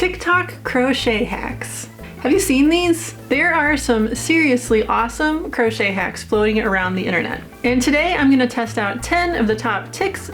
TikTok crochet hacks. Have you seen these? There are some seriously awesome crochet hacks floating around the internet. And today I'm gonna test out 10 of the top ticks.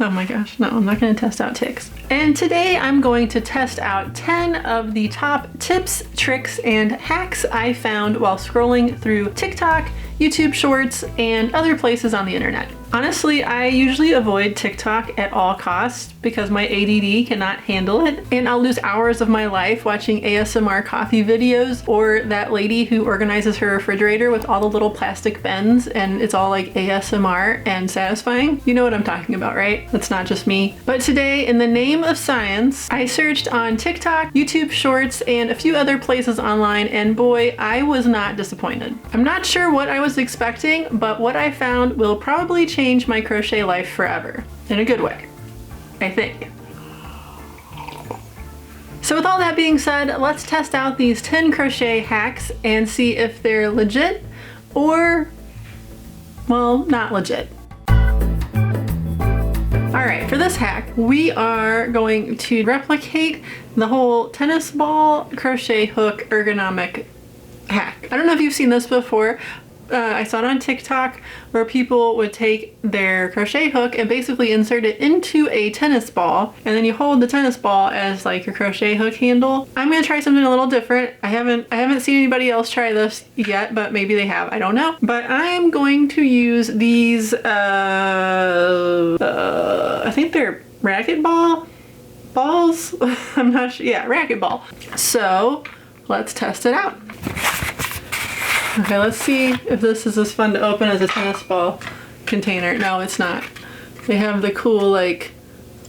Oh my gosh, no, I'm not gonna test out ticks. And today I'm going to test out 10 of the top tips, tricks, and hacks I found while scrolling through TikTok, YouTube Shorts, and other places on the internet. Honestly, I usually avoid TikTok at all costs because my ADD cannot handle it, and I'll lose hours of my life watching ASMR coffee videos or that lady who organizes her refrigerator with all the little plastic bins and it's all like ASMR and satisfying. You know what I'm talking about, right? That's not just me. But today, in the name of science, I searched on TikTok, YouTube Shorts, and a few other places online, and boy, I was not disappointed. I'm not sure what I was expecting, but what I found will probably change my crochet life forever. In a good way, I think. So with all that being said, let's test out these 10 crochet hacks and see if they're legit or, well, not legit. Alright, for this hack, we are going to replicate the whole tennis ball crochet hook ergonomic hack. I don't know if you've seen this before. I saw it on TikTok where people would take their crochet hook and basically insert it into a tennis ball, and then you hold the tennis ball as like your crochet hook handle. I'm gonna try something a little different. I haven't seen anybody else try this yet, but maybe they have, I don't know. But I'm going to use these, I think they're racquetball balls. I'm not sure, yeah, racquetball. So let's test it out. Okay, let's see if this is as fun to open as a tennis ball container. No, it's not. They have the cool, like,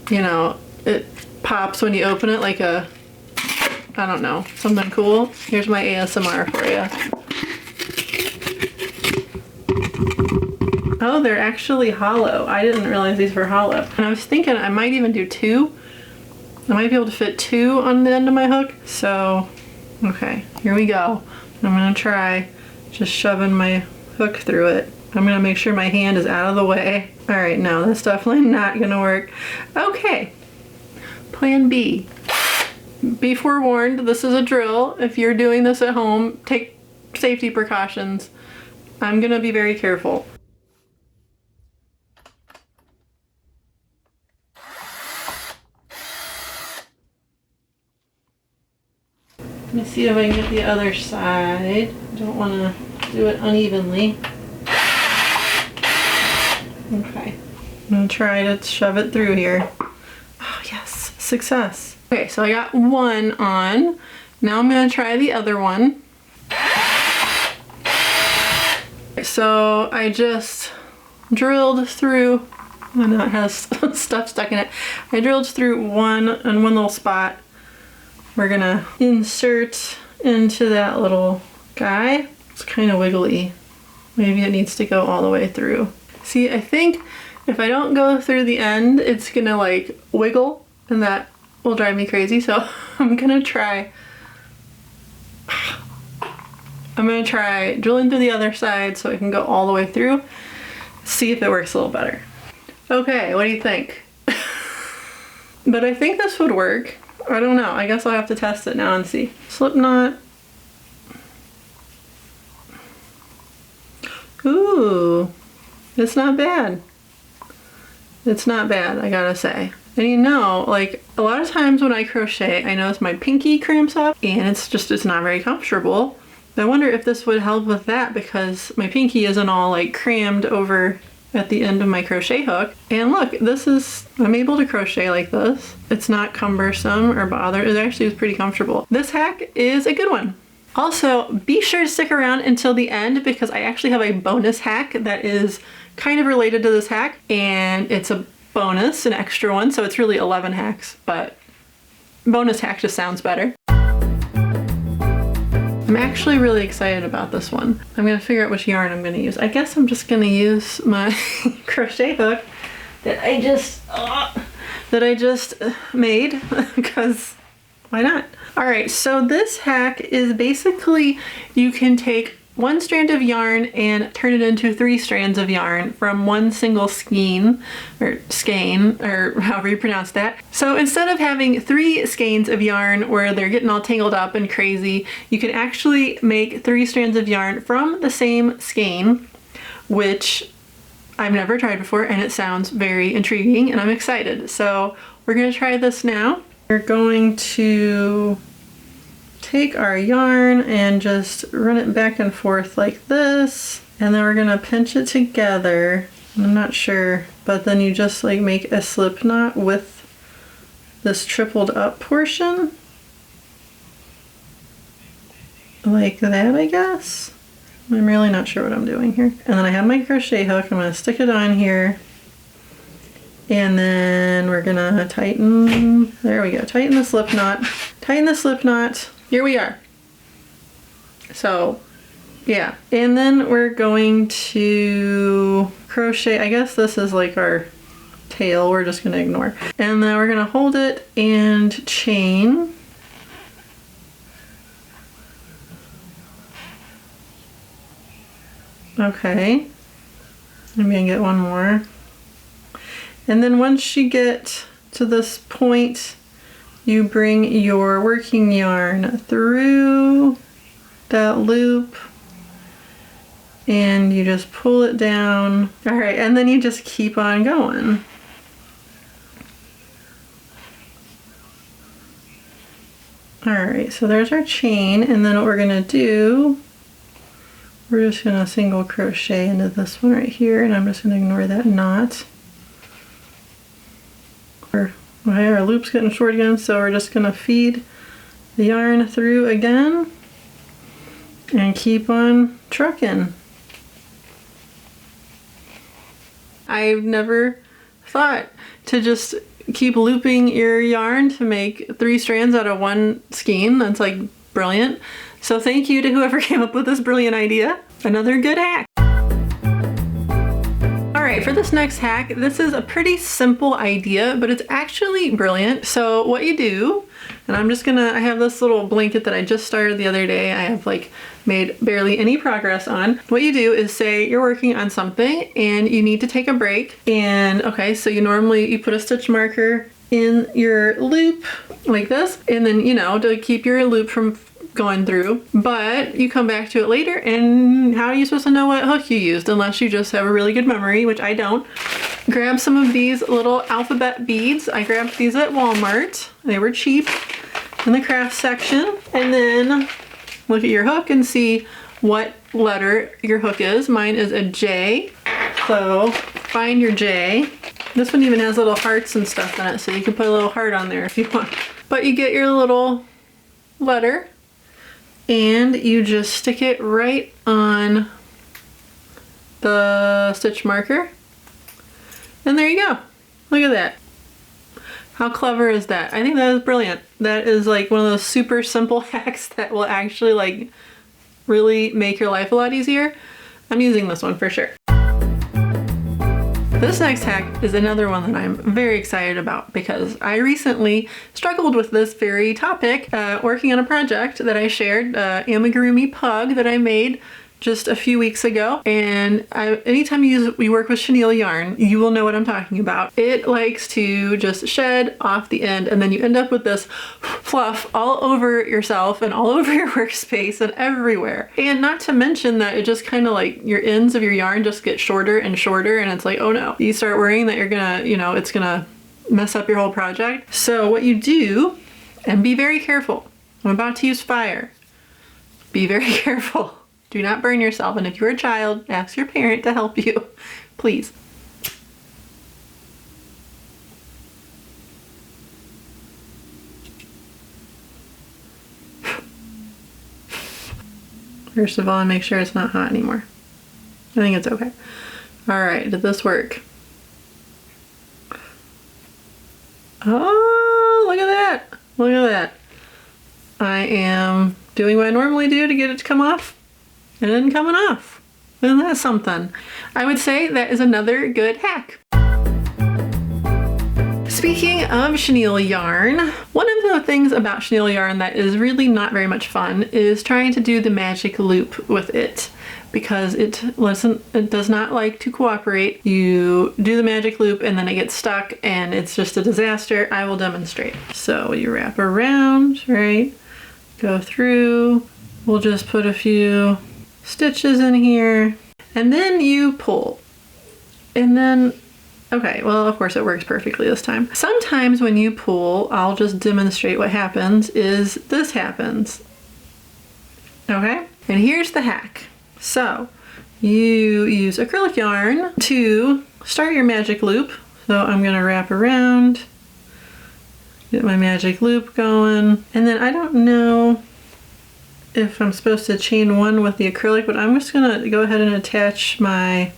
you know, it pops when you open it like a, I don't know, something cool. Here's my ASMR for you. Oh, they're actually hollow. I didn't realize these were hollow. And I was thinking I might even do two. I might be able to fit two on the end of my hook. So, okay, here we go. I'm gonna try just shoving my hook through it. I'm gonna make sure my hand is out of the way. All right, no, that's definitely not gonna work. Okay, plan B. Be forewarned, this is a drill. If you're doing this at home, take safety precautions. I'm gonna be very careful. Let me see if I can get the other side. Don't want to do it unevenly. Okay, I'm gonna try to shove it through here. Oh yes, success. Okay, so I got one on. Now I'm gonna try the other one. So I just drilled through, I know it has stuff stuck in it. I drilled through one little spot. We're gonna insert into that little guy. It's kind of wiggly. Maybe it needs to go all the way through. See, I think if I don't go through the end, it's gonna like wiggle and that will drive me crazy. So I'm gonna try drilling through the other side so it can go all the way through. See if it works a little better. Okay, what do you think? But I think this would work. I don't know. I guess I'll have to test it now and see. Slip knot. Ooh, it's not bad. It's not bad, I gotta say. And you know, like a lot of times when I crochet, I notice my pinky cramps up and it's not very comfortable. I wonder if this would help with that because my pinky isn't all like crammed over at the end of my crochet hook. And look, I'm able to crochet like this. It's not cumbersome or bother. It actually is pretty comfortable. This hack is a good one. Also, be sure to stick around until the end because I actually have a bonus hack that is kind of related to this hack, and it's a bonus, an extra one, so it's really 11 hacks, but bonus hack just sounds better. I'm actually really excited about this one. I'm gonna figure out which yarn I'm gonna use. I guess I'm just gonna use my crochet hook that I just made because why not? All right, so this hack is basically you can take one strand of yarn and turn it into 3 strands of yarn from one single skein, or skein, or however you pronounce that. So instead of having 3 skeins of yarn where they're getting all tangled up and crazy, you can actually make 3 strands of yarn from the same skein, which I've never tried before, and it sounds very intriguing and I'm excited. So we're gonna try this now. We're going to take our yarn and just run it back and forth like this, and then we're gonna pinch it together. I'm not sure, but then you just like make a slip knot with this tripled up portion like that, I guess. I'm really not sure what I'm doing here. And then I have my crochet hook. I'm gonna stick it on here, and then we're gonna tighten, there we go, tighten the slip knot, tighten the slip knot. Here we are. So yeah, and then we're going to crochet, I guess this is like our tail, we're just gonna ignore. And then we're gonna hold it and chain. Okay, I'm gonna get one more. And then once you get to this point, you bring your working yarn through that loop and you just pull it down. All right, and then you just keep on going. All right, so there's our chain, and then what we're gonna do, we're just gonna single crochet into this one right here, and I'm just gonna ignore that knot. Okay, our loop's getting short again, so we're just gonna feed the yarn through again and keep on trucking. I've never thought to just keep looping your yarn to make 3 strands out of one skein. That's like brilliant. So thank you to whoever came up with this brilliant idea. Another good hack. Alright, for this next hack, this is a pretty simple idea, but it's actually brilliant. So what you do, and I have this little blanket that I just started the other day. I have like made barely any progress on. What you do is say you're working on something and you need to take a break. And okay, so you put a stitch marker in your loop like this, and then, you know, to keep your loop from going through, but you come back to it later, and how are you supposed to know what hook you used unless you just have a really good memory, which I don't. Grab some of these little alphabet beads. I grabbed these at Walmart. They were cheap in the craft section. And then look at your hook and see what letter your hook is. Mine is a J, so find your J. This one even has little hearts and stuff in it, so you can put a little heart on there if you want. But you get your little letter and you just stick it right on the stitch marker. And there you go. Look at that. How clever is that? I think that is brilliant. That is like one of those super simple hacks that will actually like really make your life a lot easier. I'm using this one for sure. This next hack is another one that I'm very excited about because I recently struggled with this very topic working on a project that I shared, amigurumi pug that I made just a few weeks ago. And anytime you work with chenille yarn, you will know what I'm talking about. It likes to just shed off the end, and then you end up with this fluff all over yourself and all over your workspace and everywhere. And not to mention that it just kind of like your ends of your yarn just get shorter and shorter, and it's like, oh no. You start worrying that you're gonna, it's gonna mess up your whole project. So what you do, and be very careful. I'm about to use fire. Be very careful. Do not burn yourself, and if you're a child, ask your parent to help you, please. First of all, make sure it's not hot anymore. I think it's okay. All right, did this work? Oh, look at that. Look at that. I am doing what I normally do to get it to come off. And then coming off. Isn't that something? I would say that is another good hack. Speaking of chenille yarn, one of the things about chenille yarn that is really not very much fun is trying to do the magic loop with it, because it does not like to cooperate. You do the magic loop and then it gets stuck and it's just a disaster. I will demonstrate. So you wrap around, right? Go through. We'll just put a few stitches in here and then you pull. And then, okay, well, of course it works perfectly this time. Sometimes when you pull, I'll just demonstrate what happens is this happens. Okay? And here's the hack. So you use acrylic yarn to start your magic loop. So I'm gonna wrap around, get my magic loop going. And then I don't know if I'm supposed to chain one with the acrylic, but I'm just gonna go ahead and attach my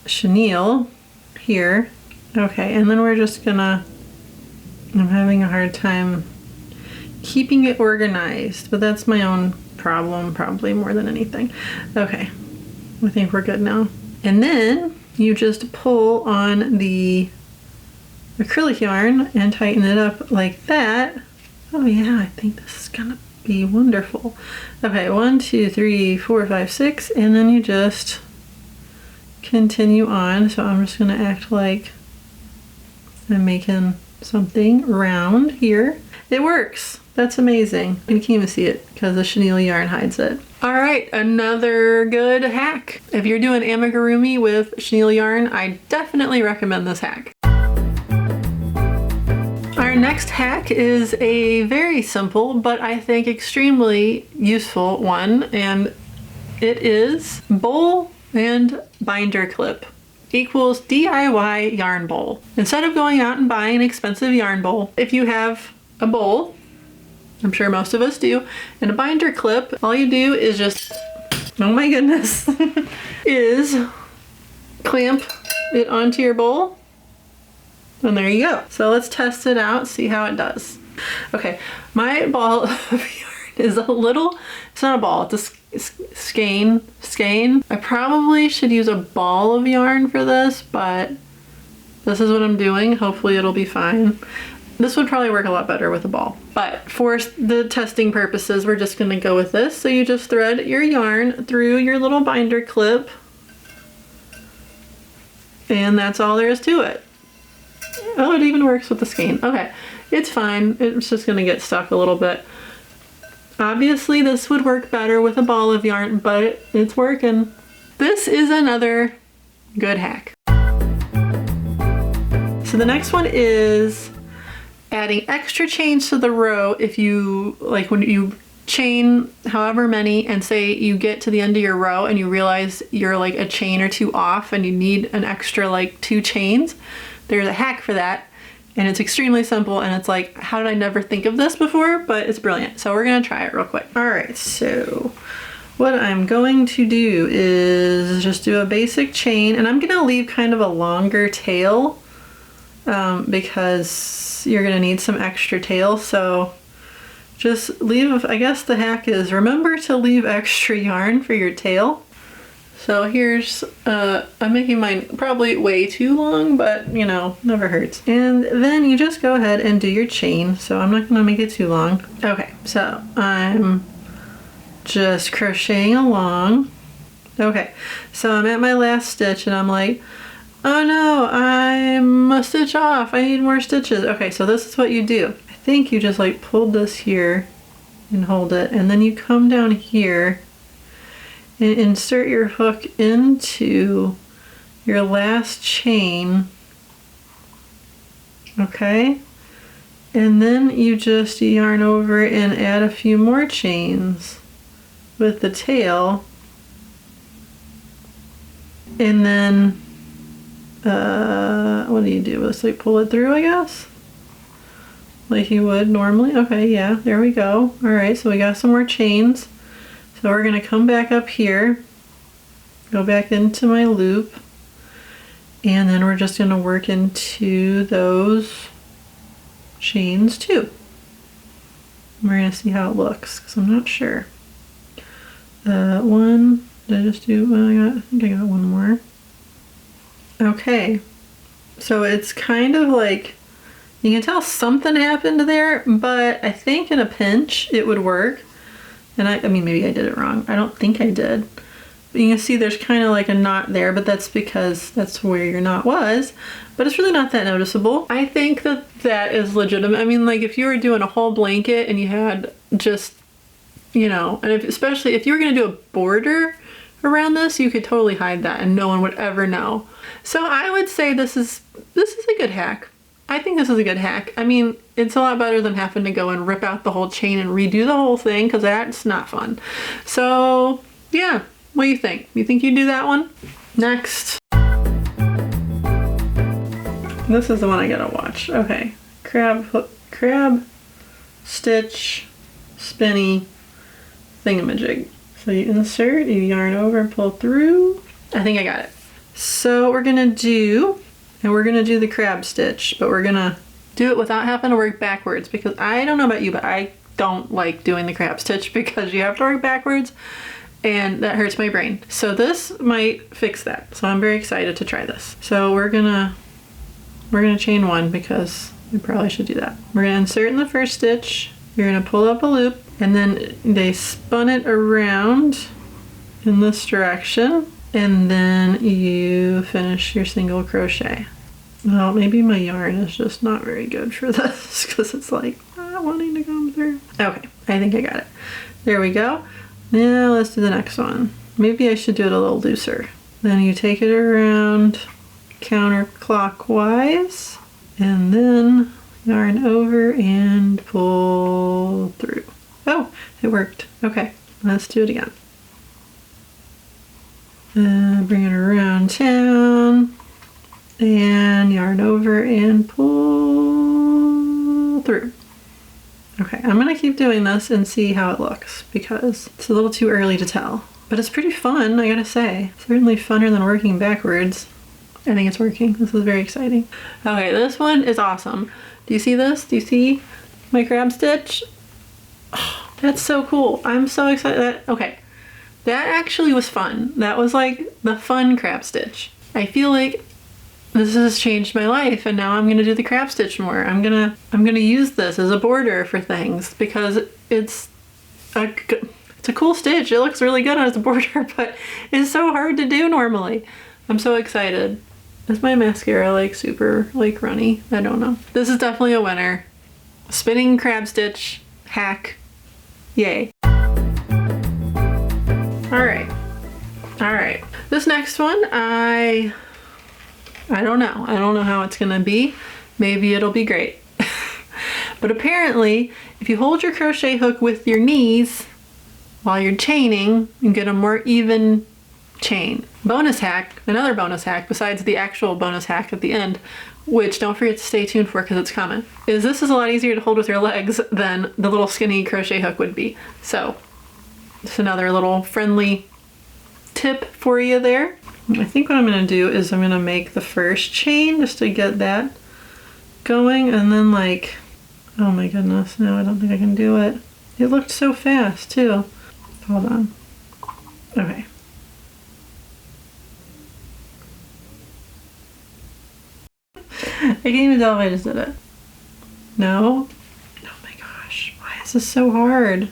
chenille here. Okay, and then we're just gonna, I'm having a hard time keeping it organized, but that's my own problem probably more than anything. Okay, I think we're good now. And then you just pull on the acrylic yarn and tighten it up like that. Oh yeah, I think this is gonna be wonderful. Okay, 1, 2, 3, 4, 5, 6, and then you just continue on. So I'm just gonna act like I'm making something round here. It works. That's amazing. You can't even see it because the chenille yarn hides it. All right, another good hack. If you're doing amigurumi with chenille yarn, I definitely recommend this hack. Our next hack is a very simple, but I think extremely useful one, and it is bowl and binder clip equals DIY yarn bowl. Instead of going out and buying an expensive yarn bowl, if you have a bowl, I'm sure most of us do, and a binder clip, all you do is just, oh my goodness, is clamp it onto your bowl, and there you go. So let's test it out, see how it does. Okay, my ball of yarn is a little, it's not a ball, it's a skein. I probably should use a ball of yarn for this, but this is what I'm doing. Hopefully it'll be fine. This would probably work a lot better with a ball, but for the testing purposes, we're just gonna go with this. So you just thread your yarn through your little binder clip, and that's all there is to it. Oh, it even works with the skein. Okay, it's fine. It's just gonna get stuck a little bit. Obviously, this would work better with a ball of yarn, but it's working. This is another good hack. So the next one is adding extra chains to the row. If you, like when you chain however many and say you get to the end of your row and you realize you're like a chain or two off and you need an extra like 2 chains, there's a hack for that. And it's extremely simple, and it's like, how did I never think of this before? But it's brilliant. So we're gonna try it real quick. All right, so what I'm going to do is just do a basic chain, and I'm gonna leave kind of a longer tail because you're gonna need some extra tail. So just leave, I guess the hack is remember to leave extra yarn for your tail. So here's, I'm making mine probably way too long, but you know, never hurts. And then you just go ahead and do your chain. So I'm not gonna make it too long. Okay, so I'm just crocheting along. Okay, so I'm at my last stitch and I'm like, oh no, I'm a stitch off. I need more stitches. Okay, so this is what you do. I think you just like pull this here and hold it, and then you come down here and insert your hook into your last chain, okay? And then you just yarn over and add a few more chains with the tail, and then what do you do? Let's like pull it through, I guess, like you would normally. Okay, yeah, there we go. All right, so we got some more chains. So we're gonna come back up here, go back into my loop, and then we're just gonna work into those chains too. We're gonna see how it looks, because I'm not sure. One, did I just do, I think I got one more. Okay, So it's kind of like, you can tell something happened there, but I think in a pinch it would work. And I mean, maybe I did it wrong. I don't think I did. But you can see there's kind of like a knot there, but that's because that's where your knot was. But it's really not that noticeable. I think that that is legitimate. I mean, like if you were doing a whole blanket and you had just, you know, and especially if you were gonna do a border around this, you could totally hide that and no one would ever know. So I would say this is a good hack. I think this is a good hack. I mean, it's a lot better than having to go and rip out the whole chain and redo the whole thing, because that's not fun. So yeah, what do you think? You think you'd do that one? Next. This is the one I gotta watch. Okay, crab, stitch, spinny, thingamajig. So you insert, you yarn over and pull through. I think I got it. So we're gonna do the crab stitch, but we're gonna do it without having to work backwards, because I don't know about you, but I don't like doing the crab stitch because you have to work backwards and that hurts my brain. So this might fix that. So I'm very excited to try this. So we're gonna chain one because we probably should do that. We're gonna insert in the first stitch. You're gonna pull up a loop, and then they spun it around in this direction, and then you finish your single crochet. Well, maybe my yarn is just not very good for this because it's like not wanting to come through. Okay, I think I got it. There we go. Now let's do the next one. Maybe I should do it a little looser. Then you take it around counterclockwise, and then yarn over and pull through. Oh, it worked. Okay, let's do it again. Bring it around town and yarn over and pull through. Okay, I'm gonna keep doing this and see how it looks because it's a little too early to tell. But it's pretty fun, I gotta say. Certainly funner than working backwards. I think it's working. This is very exciting. Okay, this one is awesome. Do you see this? Do you see my crab stitch? Oh, that's so cool. I'm so excited. Okay, that actually was fun. That was like the fun crab stitch. I feel like this has changed my life, and now I'm gonna do the crab stitch more. I'm gonna use this as a border for things because it's a cool stitch. It looks really good as a border, but it's so hard to do normally. I'm so excited. Is my mascara like super like runny? I don't know. This is definitely a winner. Spinning crab stitch hack. Yay. Alright. Alright. This next one, I don't know. I don't know how it's gonna be. Maybe it'll be great. But apparently, if you hold your crochet hook with your knees while you're chaining, you get a more even chain. Bonus hack, another bonus hack besides the actual bonus hack at the end, which don't forget to stay tuned for because it's coming, is this is a lot easier to hold with your legs than the little skinny crochet hook would be. So just another little friendly tip for you there. I think what I'm gonna do is I'm gonna make the first chain just to get that going, and then like, oh my goodness, no, I don't think I can do it. It looked so fast too. Hold on. Okay. I can't even tell if I just did it. No? Oh my gosh, why is this so hard?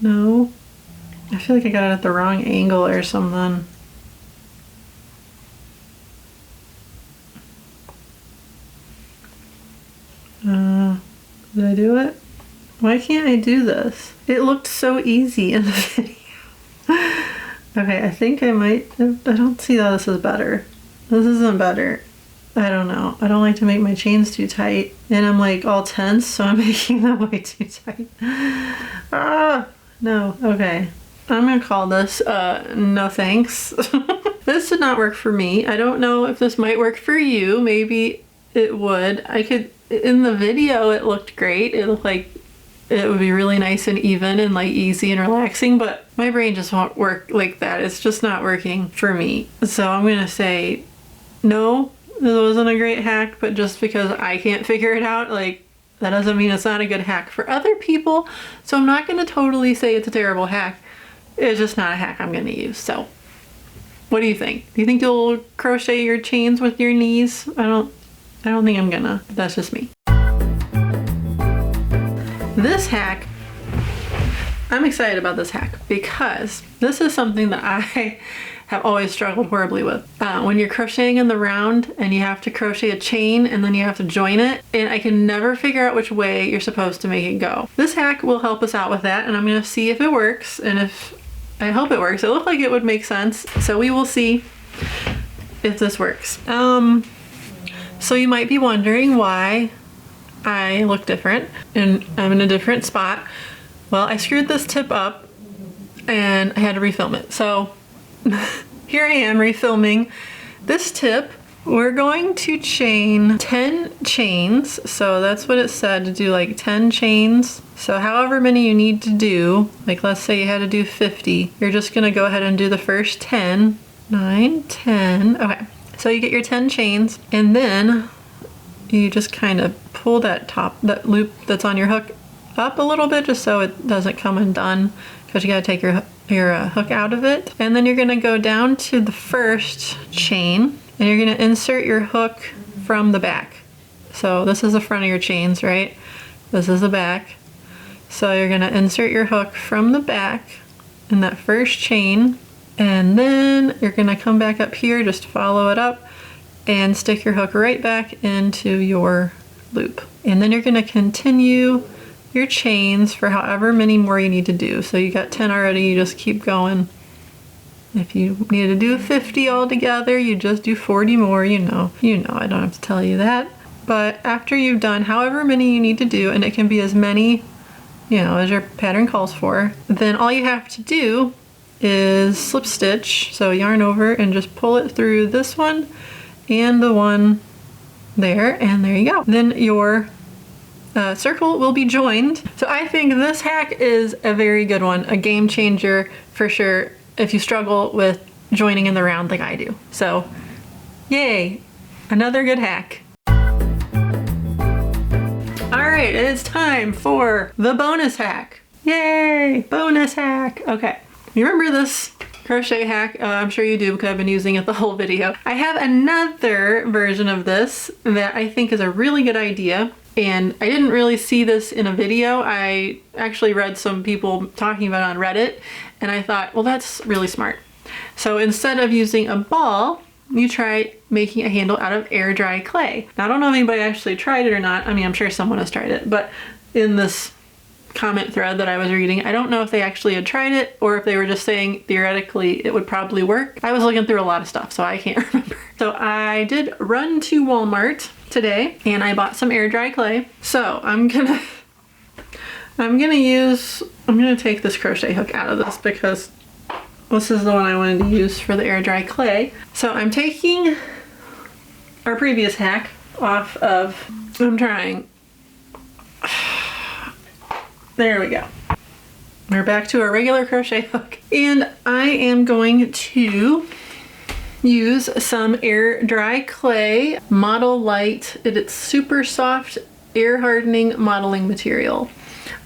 No? I feel like I got it at the wrong angle or something. Did I do it? Why can't I do this? It looked so easy in the video. Okay, I think I might, I don't see how this is better. This isn't better. I don't know. I don't like to make my chains too tight. And I'm like all tense, so I'm making them way too tight. Ah, no, okay. I'm gonna call this, no thanks. This did not work for me. I don't know if this might work for you. Maybe it would. In the video it looked great. It looked like it would be really nice and even and like easy and relaxing, but my brain just won't work like that. It's just not working for me. So I'm gonna say, no, this wasn't a great hack, but just because I can't figure it out, like, that doesn't mean it's not a good hack for other people. So I'm not gonna totally say it's a terrible hack. It's just not a hack I'm gonna use. So What do you think? Do you think you'll crochet your chains with your knees? I don't think I'm gonna. That's just me. This hack, I'm excited about this hack because this is something that I have always struggled horribly with. When you're crocheting in the round and you have to crochet a chain and then you have to join it, and I can never figure out which way you're supposed to make it go. This hack will help us out with that, and I'm gonna see if it works, and I hope it works. It looked like it would make sense, so we will see if this works. So you might be wondering why I look different and I'm in a different spot. Well, I screwed this tip up and I had to refilm it. So here I am refilming this tip. We're going to chain 10 chains. So that's what it said, to do like 10 chains. So however many you need to do, like let's say you had to do 50, you're just gonna go ahead and do the first 10, 9, 10. Okay, so you get your 10 chains and then you just kind of pull that loop that's on your hook up a little bit just so it doesn't come undone, because you gotta take your hook out of it. And then you're gonna go down to the first chain and you're gonna insert your hook from the back. So this is the front of your chains, right? This is the back. So you're gonna insert your hook from the back in that first chain, and then you're gonna come back up here, just follow it up and stick your hook right back into your loop. And then you're gonna continue your chains for however many more you need to do. So you got 10 already, you just keep going. If you need to do 50 altogether, you just do 40 more, you know, I don't have to tell you that. But after you've done however many you need to do, and it can be as many, you know, as your pattern calls for, then all you have to do is slip stitch. So yarn over and just pull it through this one and the one there, and there you go. Then your circle will be joined. So I think this hack is a very good one, a game changer for sure if you struggle with joining in the round like I do. So yay, another good hack. All right, it is time for the bonus hack. Yay, bonus hack. Okay, you remember this crochet hack? I'm sure you do because I've been using it the whole video. I have another version of this that I think is a really good idea. And I didn't really see this in a video. I actually read some people talking about it on Reddit, and I thought, well, that's really smart. So instead of using a ball, you try making a handle out of air dry clay. Now, I don't know if anybody actually tried it or not. I mean, I'm sure someone has tried it, but in this comment thread that I was reading, I don't know if they actually had tried it or if they were just saying theoretically it would probably work. I was looking through a lot of stuff, so I can't remember. So I did run to Walmart today and I bought some air dry clay. So I'm gonna take this crochet hook out of this because this is the one I wanted to use for the air dry clay. So I'm taking our previous hack off of, I'm trying. There we go. We're back to our regular crochet hook. And I am going to use some air dry clay Model Light. It's super soft, air hardening modeling material.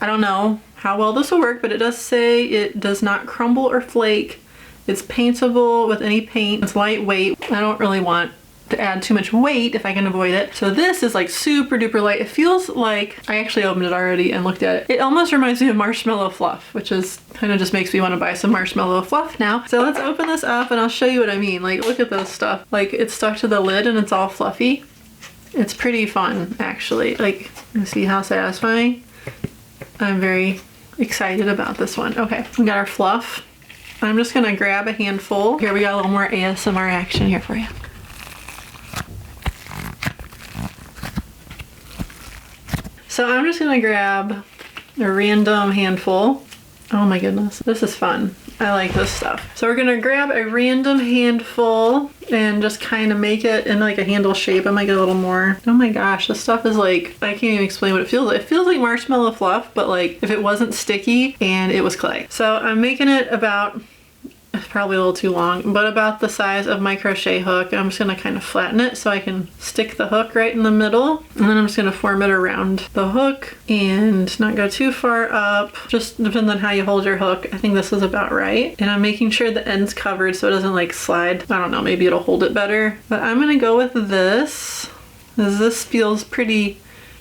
I don't know how well this will work, but it does say it does not crumble or flake. It's paintable with any paint. It's lightweight. I don't really want to add too much weight if I can avoid it. So this is like super duper light. It feels like, I actually opened it already and looked at it. It almost reminds me of marshmallow fluff, which is kind of just makes me want to buy some marshmallow fluff now. So let's open this up and I'll show you what I mean. Like, look at this stuff. Like, it's stuck to the lid and it's all fluffy. It's pretty fun, actually. Like, you see how satisfying? I'm very excited about this one. Okay, we got our fluff. I'm just gonna grab a handful. Here, we got a little more ASMR action here for you. So I'm just gonna grab a random handful. Oh my goodness, this is fun. I like this stuff. So we're gonna grab a random handful and just kind of make it in like a handle shape. I might get a little more. Oh my gosh, this stuff is like, I can't even explain what it feels like. It feels like marshmallow fluff, but like if it wasn't sticky and it was clay. So I'm making it about it's probably a little too long, but about the size of my crochet hook. I'm just gonna kind of flatten it so I can stick the hook right in the middle. And then I'm just gonna form it around the hook and not go too far up. Just depends on how you hold your hook. I think this is about right. And I'm making sure the end's covered so it doesn't like slide. I don't know, maybe it'll hold it better. But I'm gonna go with this. This feels pretty,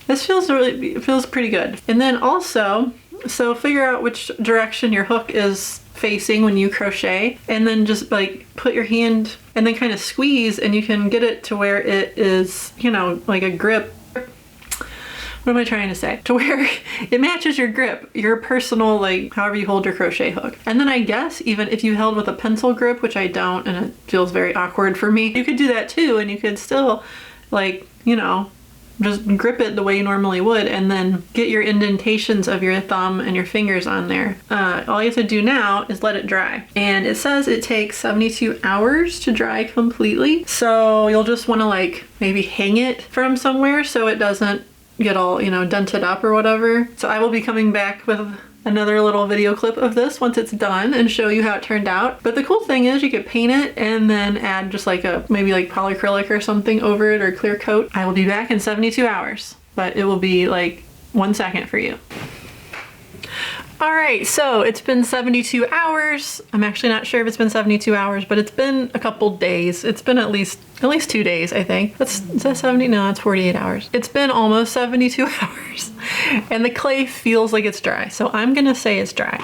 it feels pretty good. And then also, so figure out which direction your hook is facing when you crochet, and then just like put your hand and then kind of squeeze, and you can get it to where it is, you know, like a grip. What am I trying to say? To where it matches your grip, your personal, like however you hold your crochet hook. And then I guess even if you held with a pencil grip, which I don't, and it feels very awkward for me, you could do that too, and you could still like, you know, just grip it the way you normally would, and then get your indentations of your thumb and your fingers on there. All you have to do now is let it dry. And it says it takes 72 hours to dry completely. So you'll just want to like maybe hang it from somewhere so it doesn't get all, you know, dented up or whatever. So I will be coming back with another little video clip of this once it's done and show you how it turned out. But the cool thing is you could paint it and then add just like a maybe like polyacrylic or something over it, or clear coat. I will be back in 72 hours, but it will be like 1 second for you. All right, so it's been 72 hours. I'm actually not sure if it's been 72 hours, but it's been a couple days. It's been at least 2 days, I think. Is that 70? No, it's 48 hours. It's been almost 72 hours, and the clay feels like it's dry. So I'm gonna say it's dry.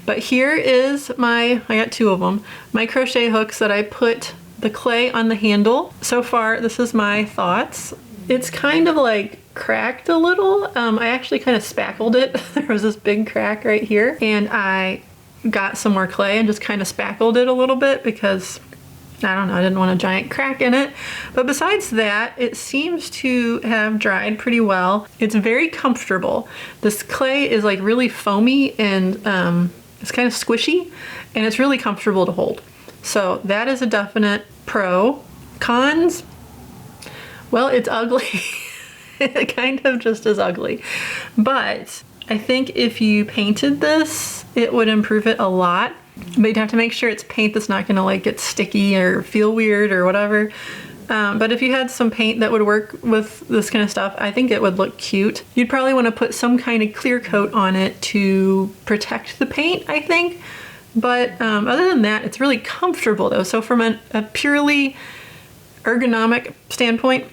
But here is I got 2 of them, my crochet hooks that I put the clay on the handle. So far, this is my thoughts. It's kind of like cracked a little. I actually kind of spackled it. There was this big crack right here, and I got some more clay and just kind of spackled it a little bit because I don't know, I didn't want a giant crack in it. But besides that, it seems to have dried pretty well. It's very comfortable. This clay is like really foamy and it's kind of squishy, and it's really comfortable to hold. So that is a definite pro. Cons, well, it's ugly. It kind of just is ugly. But I think if you painted this, it would improve it a lot. But you'd have to make sure it's paint that's not gonna like get sticky or feel weird or whatever. But if you had some paint that would work with this kind of stuff, I think it would look cute. You'd probably want to put some kind of clear coat on it to protect the paint, I think. But other than that, it's really comfortable though. So from a purely ergonomic standpoint,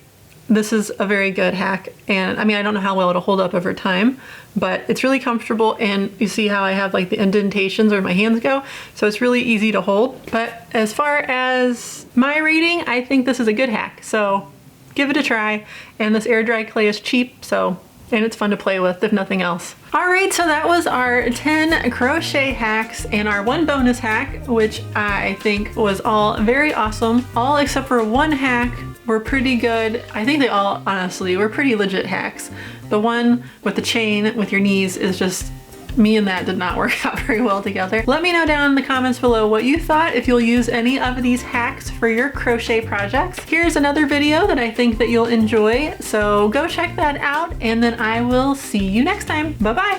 this is a very good hack. And I mean, I don't know how well it'll hold up over time, but it's really comfortable, and you see how I have like the indentations where my hands go, so it's really easy to hold. But as far as my rating, I think this is a good hack, so give it a try. And this air dry clay is cheap, so, and it's fun to play with if nothing else. All right, so that was our 10 crochet hacks and our 1 bonus hack, which I think was all very awesome. All except for 1 hack were pretty good. I think they all, honestly, were pretty legit hacks. The one with the chain with your knees is just, me and that did not work out very well together. Let me know down in the comments below what you thought, if you'll use any of these hacks for your crochet projects. Here's another video that I think that you'll enjoy, so go check that out, and then I will see you next time. Bye-bye.